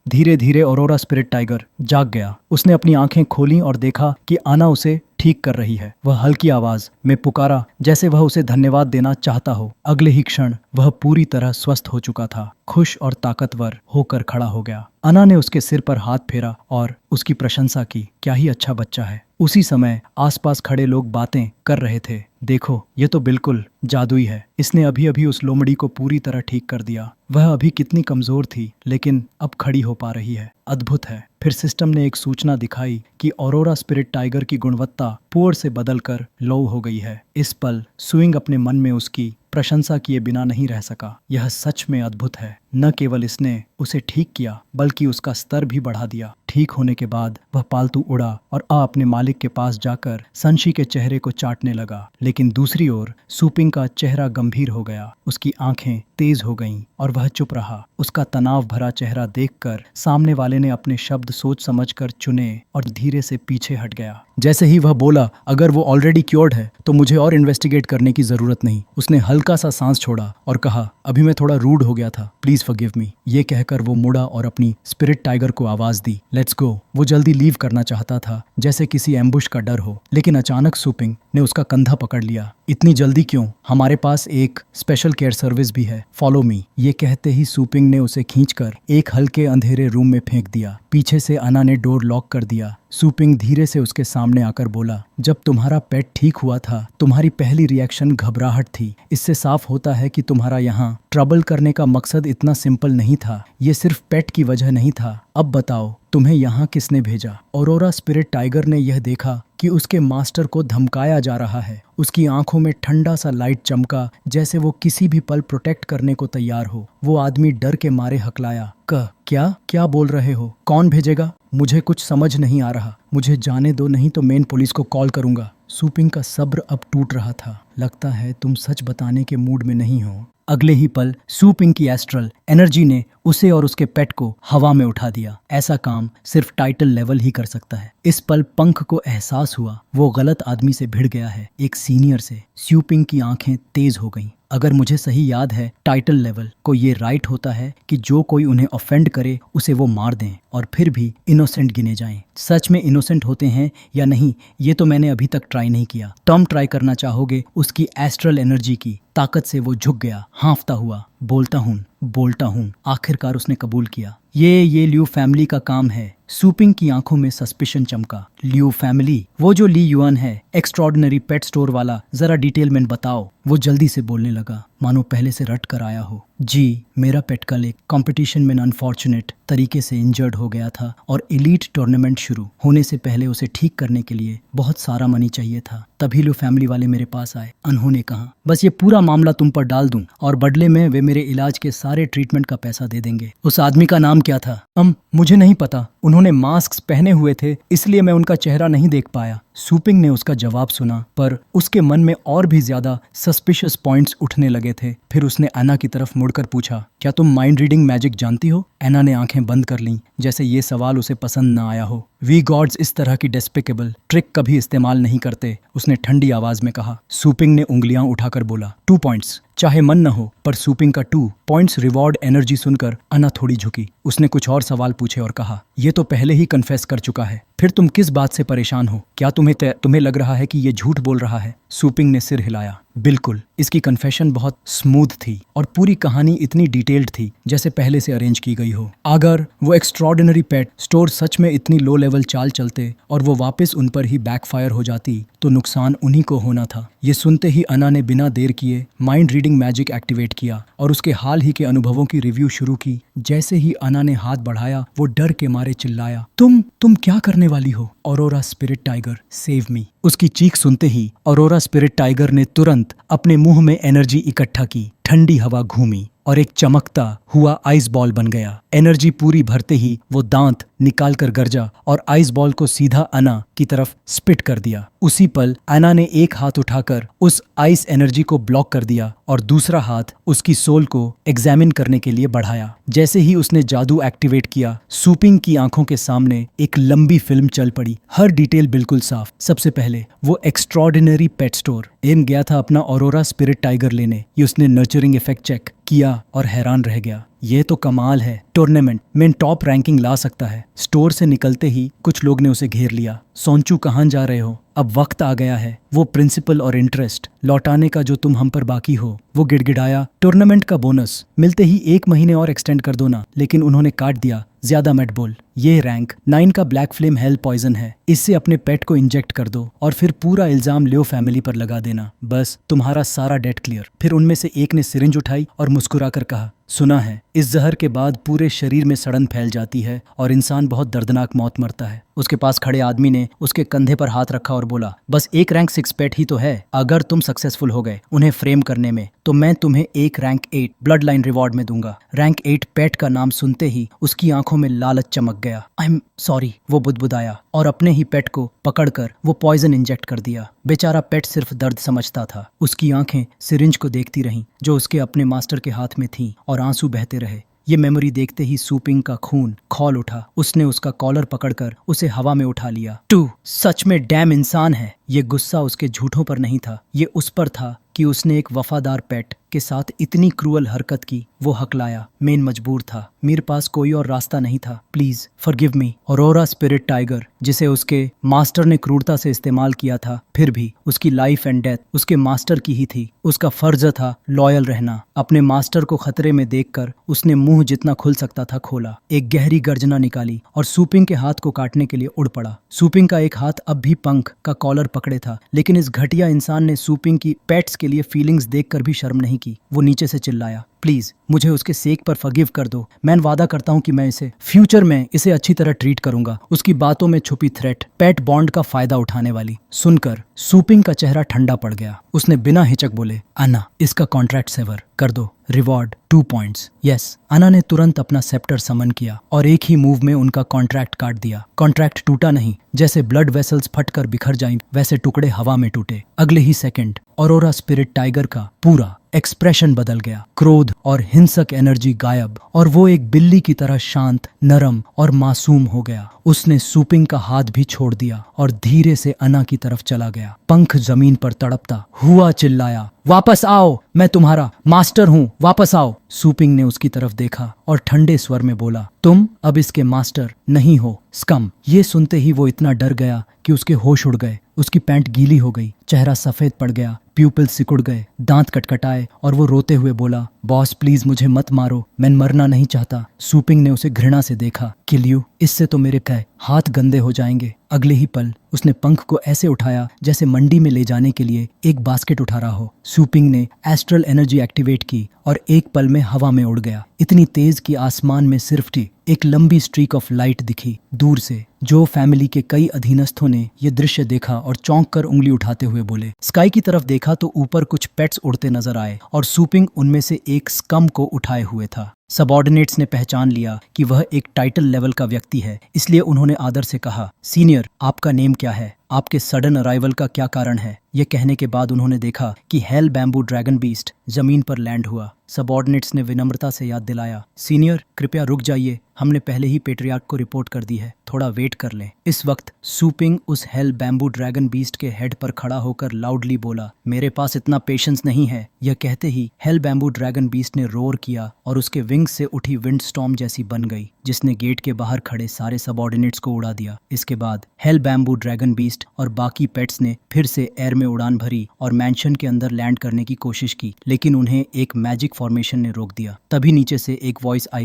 धीरे धीरे aurora spirit tiger जाग गया। उसने अपनी आंखें खोलीं और देखा कि आना उसे ठीक कर रही है। वह हल्की आवाज में पुकारा, जैसे वह उसे धन्यवाद देना चाहता हो। अगले ही क्षण वह पूरी तरह स्वस्थ हो चुका था, खुश और ताकतवर होकर खड़ा हो गया। अना ने उसके सिर पर हाथ फेरा और उसकी प्रशंसा की। क्या ही अच्छा बच्चा है। उसी समय आसपास खड़े लोग बातें कर रहे थे। देखो, ये तो बिल्कुल जादुई है। इसने अभी अभी उस लोमड़ी को पूरी तरह ठीक कर दिया। वह अभी कितनी कमजोर थी, लेकिन अब खड़ी हो पा रही है। अद्भुत है। फिर सिस्टम ने एक सूचना दिखाई कि ऑरोरा स्पिरिट टाइगर की गुणवत्ता पुअर से बदलकर लो हो गई है। इस पल सुइंग अपने मन में उसकी प्रशंसा किए बिना नहीं रह सका। यह सच में अद्भुत है। न केवल इसने उसे ठीक किया, बल्कि उसका स्तर भी बढ़ा दिया। ठीक होने के बाद वह पालतू उड़ा और अपने मालिक के पास जाकर संशी के चेहरे को चाटने लगा। लेकिन दूसरी ओर सुपिंग का चेहरा गंभीर हो गया। उसकी आंखें तेज हो गईं और वह चुप रहा। उसका तनाव भरा चेहरा देखकर सामने वाले ने अपने शब्द सोच समझकर चुने और धीरे से पीछे हट गया। जैसे ही वह बोला, अगर वो ऑलरेडी क्योर्ड है तो मुझे और इन्वेस्टिगेट करने की जरूरत नहीं। उसने हल्का सा सांस छोड़ा और कहा, अभी मैं थोड़ा रूड हो गया था, प्लीज फॉरगिव मी। ये कहकर वो मुड़ा और अपनी स्पिरिट टाइगर को आवाज दी, लेट्स गो। वो जल्दी लीव करना चाहता था, जैसे किसी एम्बुश का डर हो, लेकिन अचानक सुपिंग ने उसका कंधा पकड़ लिया। इतनी जल्दी क्यों? हमारे पास एक स्पेशल केयर सर्विस भी है, फॉलो मी। ये कहते ही सुपिंग ने उसे खींचकर एक हल्के अंधेरे रूम में फेंक दिया। पीछे से अना ने डोर लॉक कर दिया। सुपिंग धीरे से उसके सामने आकर बोला, जब तुम्हारा पेट ठीक हुआ था, तुम्हारी पहली रिएक्शन घबराहट थी। इससे साफ होता है कि तुम्हारा यहाँ ट्रबल करने का मकसद इतना सिंपल नहीं था। ये सिर्फ पेट की वजह नहीं था। अब बताओ, तुम्हें यहाँ किसने भेजा? ऑरोरा स्पिरिट टाइगर ने यह देखा कि उसके मास्टर को धमकाया जा रहा है। उसकी आंखों में ठंडा सा लाइट चमका, जैसे वो किसी भी पल प्रोटेक्ट करने को तैयार हो। वो आदमी डर के मारे हकलाया, क्या क्या बोल रहे हो? कौन भेजेगा? मुझे कुछ समझ नहीं आ रहा। मुझे जाने दो, नहीं तो मेन पुलिस को कॉल करूंगा। सुपिंग का सब्र अब टूट रहा था। लगता है तुम सच बताने के मूड में नहीं हो। अगले ही पल सुपिंग की एस्ट्रल एनर्जी ने उसे और उसके पेट को हवा में उठा दिया। ऐसा काम सिर्फ टाइटल लेवल ही कर सकता है। इस पल पंख को एहसास हुआ वो गलत आदमी से भिड़ गया है, एक सीनियर से। सुपिंग की आंखें तेज हो गईं। अगर मुझे सही याद है, टाइटल लेवल को ये राइट होता है कि जो कोई उन्हें ऑफेंड करे उसे वो मार दें और फिर भी इनोसेंट गिने जाएं। सच में इनोसेंट होते हैं या नहीं, ये तो मैंने अभी तक ट्राई नहीं किया। तुम ट्राई करना चाहोगे? उसकी एस्ट्रल एनर्जी की ताकत से वो झुक गया, हांफता हुआ। बोलता हूँ। आखिरकार उसने कबूल किया। ये लियू फैमिली का काम है। सुपिंग की आंखों में सस्पिशन चमका। Liu family? वो जो ली युआन है, एक्स्ट्रॉर्डिनरी पेट स्टोर वाला, जरा डिटेल में बताओ। वो जल्दी से बोलने लगा, मानो पहले से रट कर आया हो। जी, मेरा पेट कल एक कंपटीशन में अनफॉर्चुनेट तरीके से इंजर्ड हो गया था और एलीट टूर्नामेंट शुरू होने से पहले उसे ठीक करने के लिए बहुत सारा मनी चाहिए था। तभी लो फैमिली वाले मेरे पास आए। उन्होंने कहा, बस ये पूरा मामला तुम पर डाल दूं और बदले में वे मेरे इलाज के सारे ट्रीटमेंट का पैसा दे देंगे। उस आदमी का नाम क्या था? मुझे नहीं पता। उन्होंने मास्क पहने हुए थे, इसलिए मैं उनका चेहरा नहीं देख पाया। सुपिंग ने उसका जवाब सुना, पर उसके मन में और भी ज्यादा सस्पिशियस पॉइंट्स उठने लगे थे। फिर उसने एना की तरफ मुड़कर पूछा, क्या तुम माइंड रीडिंग मैजिक जानती हो? एना ने आंखें बंद कर लीं, जैसे ये सवाल उसे पसंद न आया हो। वी गॉड्स इस तरह की डेस्पिकेबल ट्रिक कभी इस्तेमाल नहीं करते, उसने ठंडी आवाज में कहा। सुपिंग ने उंगलियां उठाकर बोला, 2 पॉइंट्स। चाहे मन न हो, पर सुपिंग का 2 पॉइंट्स रिवॉर्ड एनर्जी सुनकर अना थोड़ी झुकी। उसने कुछ और सवाल पूछे और कहा, ये तो पहले ही कन्फेस कर चुका है, फिर तुम किस बात से परेशान हो? क्या तुम्हें लग रहा है कि ये झूठ बोल रहा है? सुपिंग ने सिर हिलाया। बिल्कुल, इसकी कन्फेशन बहुत स्मूथ थी और पूरी कहानी इतनी डिटेल्ड थी जैसे पहले से अरेंज की गई हो। अगर वो एक्स्ट्रॉर्डिनरी पेट स्टोर सच में इतनी लो लेवल चाल चलते और वो वापस उन पर ही बैकफायर हो जाती, तो नुकसान उन्हीं को होना था। ये सुनते ही अना ने बिना देर किए माइंड रीडिंग मैजिक एक्टिवेट किया और उसके हाल ही के अनुभवों की रिव्यू शुरू की। जैसे ही अना ने हाथ बढ़ाया, वो डर के मारे चिल्लाया, तुम क्या करने वाली हो? Aurora spirit tiger, save me. उसकी चीख सुनते ही ऑरोरा स्पिरिट टाइगर ने तुरंत अपने मुंह में एनर्जी इकट्ठा की। ठंडी हवा घूमी और एक चमकता हुआ आइस बॉल बन गया। एनर्जी पूरी भरते ही वो दांत निकालकर गरजा और आइस बॉल को सीधा अना की तरफ स्पिट कर दिया। उसी पल अना ने एक हाथ उठाकर उस आइस एनर्जी को ब्लॉक कर दिया और दूसरा हाथ उसकी सोल को एग्जामिन करने के लिए बढ़ाया। जैसे ही उसने जादू एक्टिवेट किया, सुपिंग की आंखों के सामने एक लंबी फिल्म चल पड़ी, हर डिटेल बिल्कुल साफ। सबसे पहले वो एक्स्ट्रॉर्डिनरी पेट स्टोर एम गया था अपना ऑरोरा स्पिरिट टाइगर लेने। ये उसने नर्चरिंग इफेक्ट चेक किया और हैरान रह गया। ये तो कमाल है, टूर्नामेंट में टॉप रैंकिंग ला सकता है। स्टोर से निकलते ही कुछ लोग ने उसे घेर लिया। सोंचू कहाँ जा रहे हो? अब वक्त आ गया है वो प्रिंसिपल और इंटरेस्ट लौटाने का जो तुम हम पर बाकी हो। वो गिड़गिड़ाया, टूर्नामेंट का बोनस मिलते ही 1 महीने और एक्सटेंड कर दो ना। लेकिन उन्होंने काट दिया, ज्यादा मत बोल। ये रैंक 9 का ब्लैक फ्लेम हेल पॉइजन है, इससे अपने पेट को इंजेक्ट कर दो और फिर पूरा इल्जाम लियो फैमिली पर लगा देना, बस तुम्हारा सारा डेट क्लियर। फिर उनमें से एक ने सिरिंज उठाई और मुस्कुराकर कहा, सुना है इस जहर के बाद पूरे शरीर में सड़न फैल जाती है और इंसान बहुत दर्दनाक मौत मरता है। उसके पास खड़े आदमी ने उसके कंधे पर हाथ रखा और बोला, बस एक रैंक 6 पेट ही तो है। अगर तुम सक्सेसफुल हो गए उन्हें फ्रेम करने में तो मैं तुम्हें एक रैंक 8 ब्लड लाइन रिवॉर्ड में दूंगा। रैंक 8 पेट का नाम सुनते ही उसकी आंखों में लालच चमक गया। आई एम सॉरी, वो बुदबुदाया और अपने ही पेट को पकड़कर वो पॉइजन इंजेक्ट कर दिया। बेचारा पेट सिर्फ दर्द समझता था। उसकी आंखें सिरिंज को देखती रहीं जो उसके अपने मास्टर के हाथ में थी और आंसू बहते रहे। ये मेमोरी देखते ही सूपिंग का खून खौल उठा। उसने उसका कॉलर पकड़कर उसे हवा में उठा लिया। तू सच में डैम इंसान है। ये गुस्सा उसके झूठों पर नहीं था, ये उस पर था कि उसने एक वफादार पेट के साथ इतनी क्रूअल हरकत की। वो हकलाया, मैं मजबूर था, मेरे पास कोई और रास्ता नहीं था, please forgive me. Aurora spirit tiger, जिसे उसके मास्टर ने क्रूरता से इस्तेमाल किया था, फिर भी उसकी लाइफ एंड डेथ उसके मास्टर की ही थी। उसका फर्ज था लॉयल रहना। अपने मास्टर को खतरे में देखकर उसने मुंह जितना खुल सकता था खोला, एक गहरी गर्जना निकाली और सूपिंग के हाथ को काटने के लिए उड़ पड़ा। सूपिंग का एक हाथ अब भी पंख का कॉलर पकड़े था, लेकिन इस घटिया इंसान ने सूपिंग की पेट्स के लिए फीलिंग्स देखकर भी शर्म नहीं की। वो नीचे से चिल्लाया, प्लीज मुझे उसके सेक पर फॉरगिव कर दो। मैं वादा करता हूँ कि मैं इसे फ्यूचर में इसे अच्छी तरह ट्रीट करूंगा। उसकी बातों में छुपी थ्रेट पेट बॉन्ड का फायदा उठाने वाली सुनकर सूपिंग का चेहरा ठंडा पड़ गया। उसने बिना हिचक बोले, अन्ना इसका कॉन्ट्रैक्ट सेवर कर दो, रिवॉर्ड 2 पॉइंट्स। यस। अन्ना ने तुरंत अपना सेप्टर समन किया और एक ही मूव में उनका कॉन्ट्रैक्ट काट दिया। कॉन्ट्रैक्ट टूटा नहीं, जैसे ब्लड वेसल्स फटकर बिखर जाएं वैसे टुकड़े हवा में टूटे। अगले ही सेकंड ऑरोरा स्पिरिट टाइगर का पूरा एक्सप्रेशन बदल गया। क्रोध और हिंसक एनर्जी गायब और वो एक बिल्ली की तरह शांत, नरम और मासूम हो गया। उसने सूपिंग का हाथ भी छोड़ दिया और धीरे से अन्ना की तरफ चला गया। पंख जमीन पर तड़पता हुआ चिल्लाया, वापस आओ, मैं तुम्हारा मास्टर हूँ, वापस आओ। सूपिंग ने उसकी तरफ देखा और ठंडे स्वर में बोला, तुम अब इसके मास्टर नहीं हो, स्कम। ये सुनते ही वो इतना डर गया कि उसके होश उड़ गए। उसकी पैंट गीली हो गई, चेहरा सफेद पड़ गया, प्यूपिल सिकुड़ गए, दांत कटकटाए और वो रोते हुए बोला, बॉस प्लीज मुझे मत मारो, मैं मरना नहीं चाहता। सूपिंग ने उसे घृणा से देखा, किल यू, इससे तो मेरे हाथ गंदे हो जाएंगे। अगले ही पल उसने पंख को ऐसे उठाया जैसे मंडी में ले जाने के लिए एक बास्केट उठा रहा हो। सूपिंग ने एस्ट्रल एनर्जी एक्टिवेट की और एक पल में हवा में उड़ गया, इतनी तेज कि आसमान में सिर्फ एक लंबी स्ट्रीक ऑफ लाइट दिखी दूर से। जो फैमिली के कई अधीनस्थों ने यह दृश्य देखा और चौंक कर उंगली उठाते हुए बोले। स्काई की तरफ देखा तो ऊपर कुछ पेट्स उड़ते नजर आए और सूपिंग उनमें से एक स्कम को उठाए हुए था। सबऑर्डिनेट्स ने पहचान लिया कि वह एक टाइटल लेवल का व्यक्ति है, इसलिए उन्होंने आदर से कहा, सीनियर आपका नेम क्या है, आपके सडन अराइवल का क्या कारण है। यह कहने के बाद उन्होंने देखा कि हेल बैम्बू ड्रैगन बीस्ट जमीन पर लैंड हुआ। सबऑर्डिनेट्स ने विनम्रता से याद दिलाया, सीनियर कृपया रुक जाइए, हमने पहले ही पेट्रियार्क को रिपोर्ट कर दी है, थोड़ा वेट कर लें। इस वक्त सूपिंग उस हेल बैम्बू ड्रैगन बीस्ट के हेड पर खड़ा होकर लाउडली बोला, मेरे पास इतना पेशेंस नहीं है। यह कहते ही हेल बैम्बू ड्रैगन बीस्ट ने रोर किया और उसके विंग्स से उठी विंड स्टॉर्म जैसी बन गई, जिसने गेट के बाहर खड़े सारे सबऑर्डिनेट्स को उड़ा दिया। इसके बाद हेल बैम्बू ड्रैगन बीस्ट और बाकी पेट्स ने फिर से एयर में उड़ान भरी और मैंशन के अंदर लैंड करने की कोशिश की, लेकिन उन्हें एक मैजिक फॉर्मेशन ने रोक दिया। तभी नीचे से एक वॉइस आई,